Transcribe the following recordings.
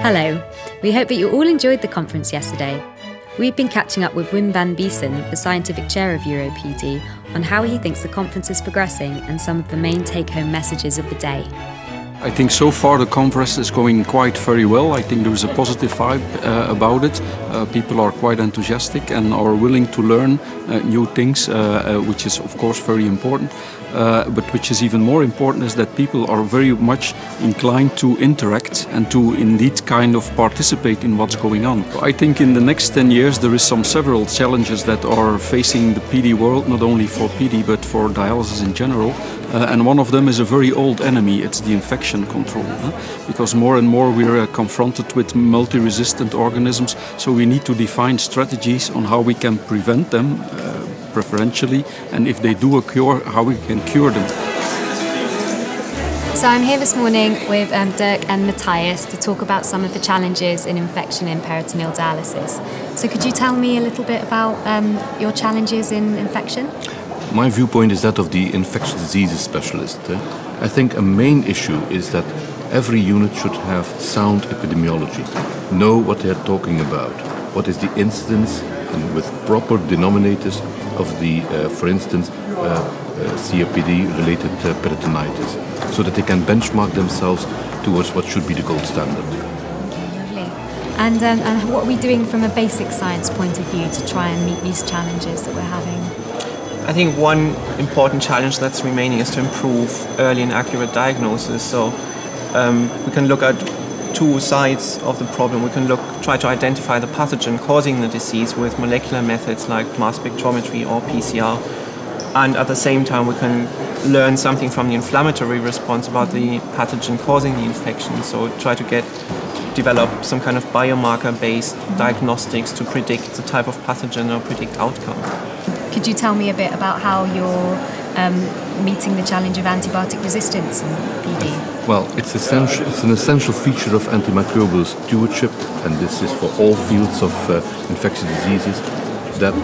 Hello, we hope that you all enjoyed the conference yesterday. We've been catching up with Wim van Biesen, the Scientific Chair of EuroPD, on how he thinks the conference is progressing and some of the main take-home messages of the day. I think so far the conference is going quite very well. I think there is a positive vibe about it. People are quite enthusiastic and are willing to learn new things, which is of course very important. But which is even more important is that people are very much inclined to interact and to indeed kind of participate in what's going on. I think in the next 10 years there is several challenges that are facing the PD world, not only for PD but for dialysis in general. And one of them is a very old enemy, it's the infection control. Because more and more we're confronted with multi-resistant organisms, so we need to define strategies on how we can prevent them, preferentially, and if they do occur, how we can cure them. So I'm here this morning with Dirk and Matthias to talk about some of the challenges in infection in peritoneal dialysis. So could you tell me a little bit about your challenges in infection? My viewpoint is that of the infectious diseases specialist. I think a main issue is that every unit should have sound epidemiology, know what they're talking about, what is the incidence, and with proper denominators of the, for instance, COPD-related peritonitis, so that they can benchmark themselves towards what should be the gold standard. Lovely. And what are we doing from a basic science point of view to try and meet these challenges that we're having? I think one important challenge that's remaining is to improve early and accurate diagnosis. So we can look at two sides of the problem. We can try to identify the pathogen causing the disease with molecular methods like mass spectrometry or PCR. And at the same time, we can learn something from the inflammatory response about the pathogen causing the infection. So try to develop some kind of biomarker-based diagnostics to predict the type of pathogen or predict outcome. Could you tell me a bit about how you're meeting the challenge of antibiotic resistance in PD? Well, it's an essential feature of antimicrobial stewardship, and this is for all fields of infectious diseases, that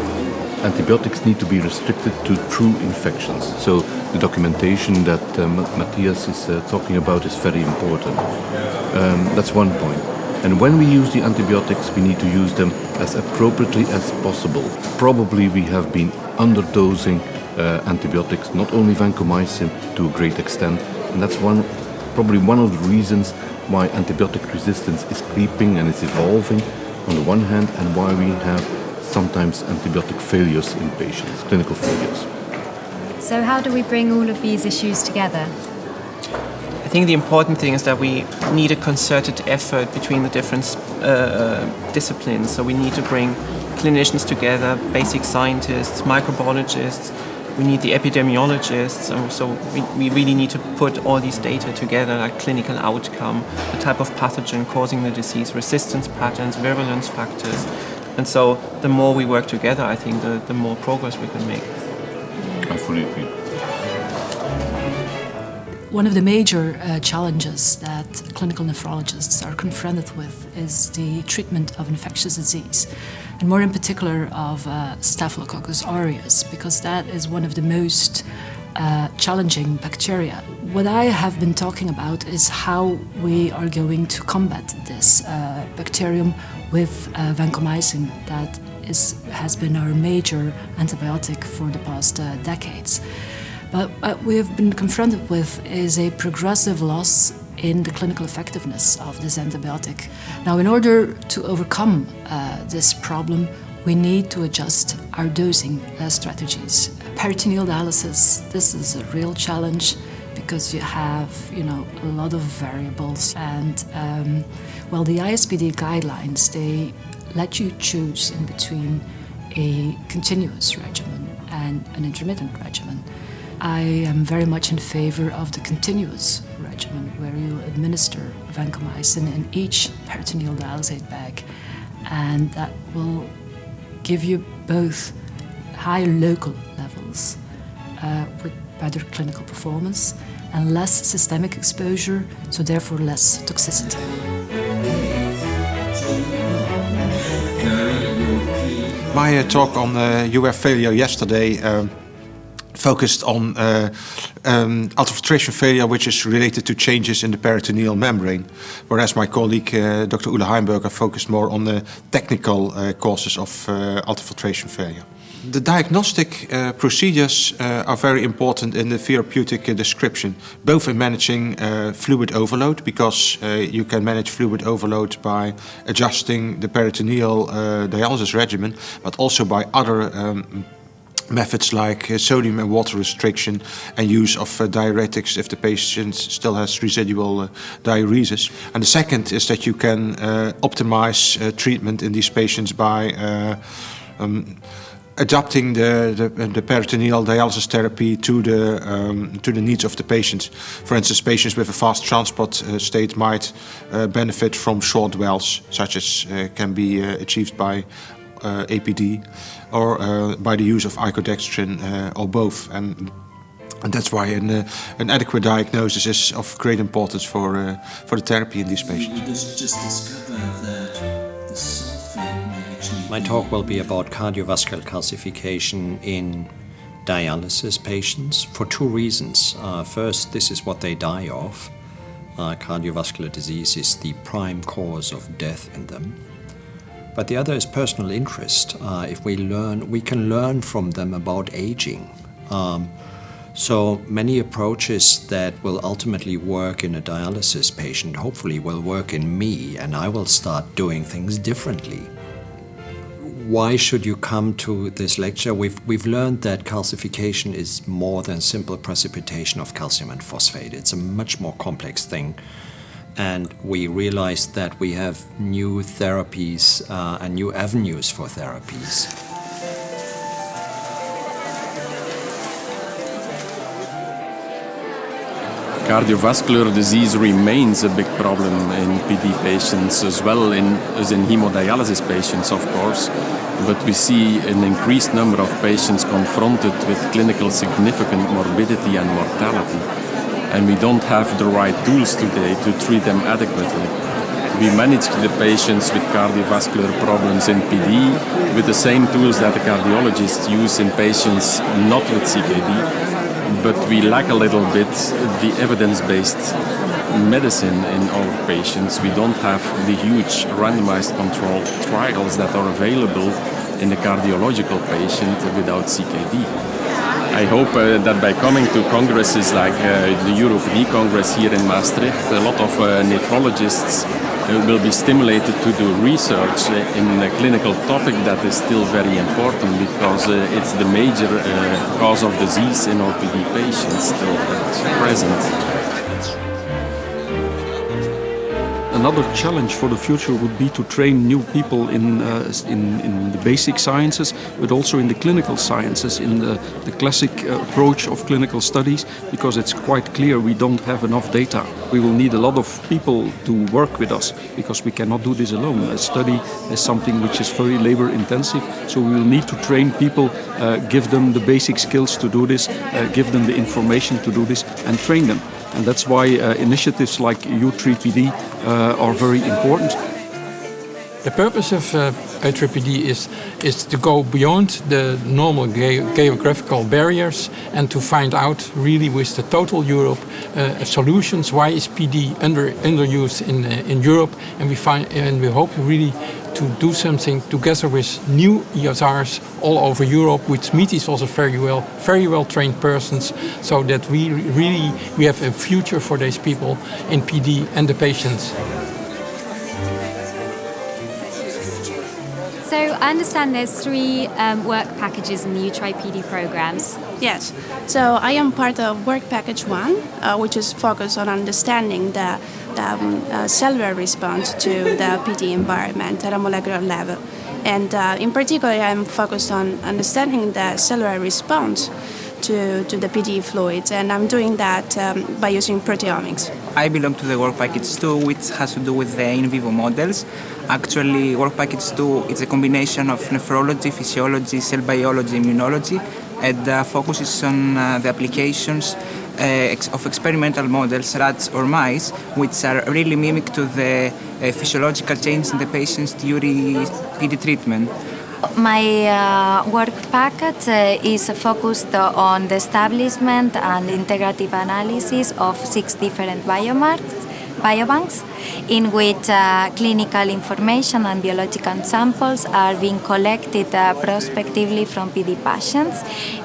antibiotics need to be restricted to true infections. So the documentation that Matthias is talking about is very important. That's one point. And when we use the antibiotics, we need to use them as appropriately as possible. Probably we have been underdosing antibiotics, not only vancomycin to a great extent, and that's probably one of the reasons why antibiotic resistance is creeping and is evolving on the one hand, and why we have sometimes antibiotic failures in patients, clinical failures. So how do we bring all of these issues together? I think the important thing is that we need a concerted effort between the different disciplines. So we need to bring clinicians together, basic scientists, microbiologists. We need the epidemiologists. So we really need to put all these data together, like clinical outcome, the type of pathogen causing the disease, resistance patterns, virulence factors. And so the more we work together, I think the more progress we can make. I fully agree. One of the major challenges that clinical nephrologists are confronted with is the treatment of infectious disease, and more in particular of Staphylococcus aureus, because that is one of the most challenging bacteria. What I have been talking about is how we are going to combat this bacterium with vancomycin that has been our major antibiotic for the past decades. But what we have been confronted with is a progressive loss in the clinical effectiveness of this antibiotic. Now, in order to overcome this problem, we need to adjust our dosing strategies. Peritoneal dialysis, this is a real challenge because you have, a lot of variables. And, the ISPD guidelines, they let you choose in between a continuous regimen and an intermittent regimen. I am very much in favor of the continuous regimen, where you administer vancomycin in each peritoneal dialysate bag, and that will give you both high local levels with better clinical performance and less systemic exposure, so therefore less toxicity. My talk on UF failure yesterday focused on ultrafiltration failure, which is related to changes in the peritoneal membrane, whereas my colleague Dr. Ulla Heimberger focused more on the technical causes of ultrafiltration failure. The diagnostic procedures are very important in the therapeutic description, both in managing fluid overload, because you can manage fluid overload by adjusting the peritoneal dialysis regimen, but also by other methods like sodium and water restriction and use of diuretics if the patient still has residual diuresis. And the second is that you can optimize treatment in these patients by adapting the peritoneal dialysis therapy to the needs of the patients. For instance, patients with a fast transport state might benefit from short wells, such as can be achieved by APD or by the use of icodextrin or both. And that's why an adequate diagnosis is of great importance for the therapy in these patients. My talk will be about cardiovascular calcification in dialysis patients for two reasons. First, this is what they die of. Cardiovascular disease is the prime cause of death in them. But the other is personal interest. If we can learn from them about aging. So many approaches that will ultimately work in a dialysis patient hopefully will work in me, and I will start doing things differently. Why should you come to this lecture? We've learned that calcification is more than simple precipitation of calcium and phosphate. It's a much more complex thing. And we realized that we have new therapies and new avenues for therapies. Cardiovascular disease remains a big problem in PD patients as well as in hemodialysis patients, of course. But we see an increased number of patients confronted with clinical significant morbidity and mortality. And we don't have the right tools today to treat them adequately. We manage the patients with cardiovascular problems in PD with the same tools that the cardiologists use in patients not with CKD. But we lack a little bit the evidence-based medicine in our patients. We don't have the huge randomized controlled trials that are available in the cardiological patient without CKD. I hope that by coming to congresses like the EuroPD Congress here in Maastricht, a lot of nephrologists will be stimulated to do research in a clinical topic that is still very important because it's the major cause of disease in our PD patients still at present. Another challenge for the future would be to train new people in the basic sciences, but also in the clinical sciences, in the classic approach of clinical studies, because it's quite clear we don't have enough data. We will need a lot of people to work with us, because we cannot do this alone. A study is something which is very labor intensive, so we will need to train people, give them the basic skills to do this, give them the information to do this, and train them. And that's why initiatives like U3PD are very important. The purpose of U3PD is to go beyond the normal geographical barriers and to find out really with the total Europe solutions. Why is PD underused in Europe? And we hope really to do something together with new ESRs all over Europe, which meet also very well trained persons, so that we have a future for these people in PD and the patients. So I understand there's 3 work packages in the U3PD programs. Yes, so I am part of work package 1, which is focused on understanding the cellular response to the PD environment at a molecular level. And in particular, I'm focused on understanding the cellular response to the PD fluids, and I'm doing that by using proteomics. I belong to the work package 2, which has to do with the in vivo models. Actually, work package 2 is a combination of nephrology, physiology, cell biology, immunology, and focuses on the applications of experimental models, rats or mice, which are really mimic to the physiological change in the patients during PD treatment. My work package is focused on the establishment and integrative analysis of 6 different biobanks in which clinical information and biological samples are being collected prospectively from PD patients.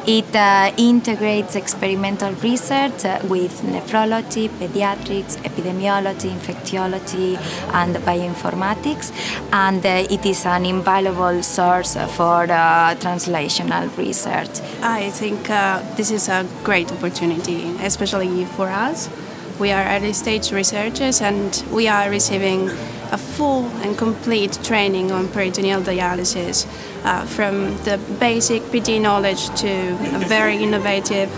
It integrates experimental research with nephrology, pediatrics, epidemiology, infectiology, and bioinformatics, and it is an invaluable source for translational research. I think this is a great opportunity, especially for us. We are early stage researchers and we are receiving a full and complete training on peritoneal dialysis, from the basic PD knowledge to very innovative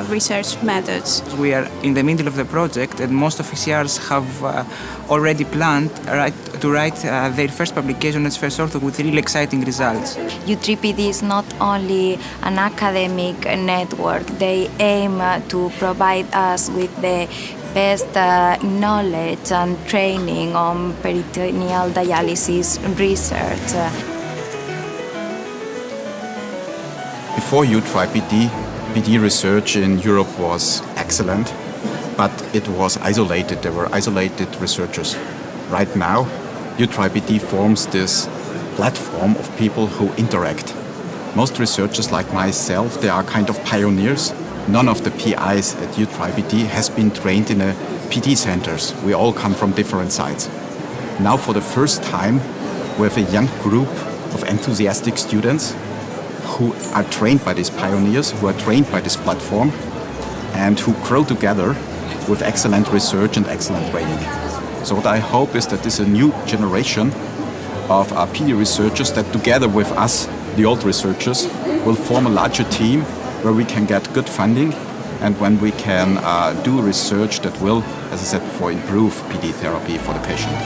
research methods. We are in the middle of the project and most officials have already planned to write their first publication as first author with really exciting results. U3PD is not only an academic network, they aim to provide us with the best knowledge and training on peritoneal dialysis research. Before U3PD, PD research in Europe was excellent, but it was isolated. There were isolated researchers. Right now, U3PD forms this platform of people who interact. Most researchers like myself, they are kind of pioneers. None of the PIs at U3PD has been trained in a PD centers. We all come from different sites. Now for the first time, we have a young group of enthusiastic students who are trained by these pioneers, who are trained by this platform, and who grow together with excellent research and excellent training. So what I hope is that this is a new generation of PD researchers that together with us, the old researchers, will form a larger team where we can get good funding and when we can do research that will, as I said before, improve PD therapy for the patient.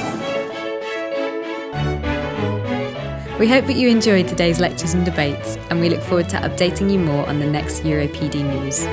We hope that you enjoyed today's lectures and debates, and we look forward to updating you more on the next EuroPD news.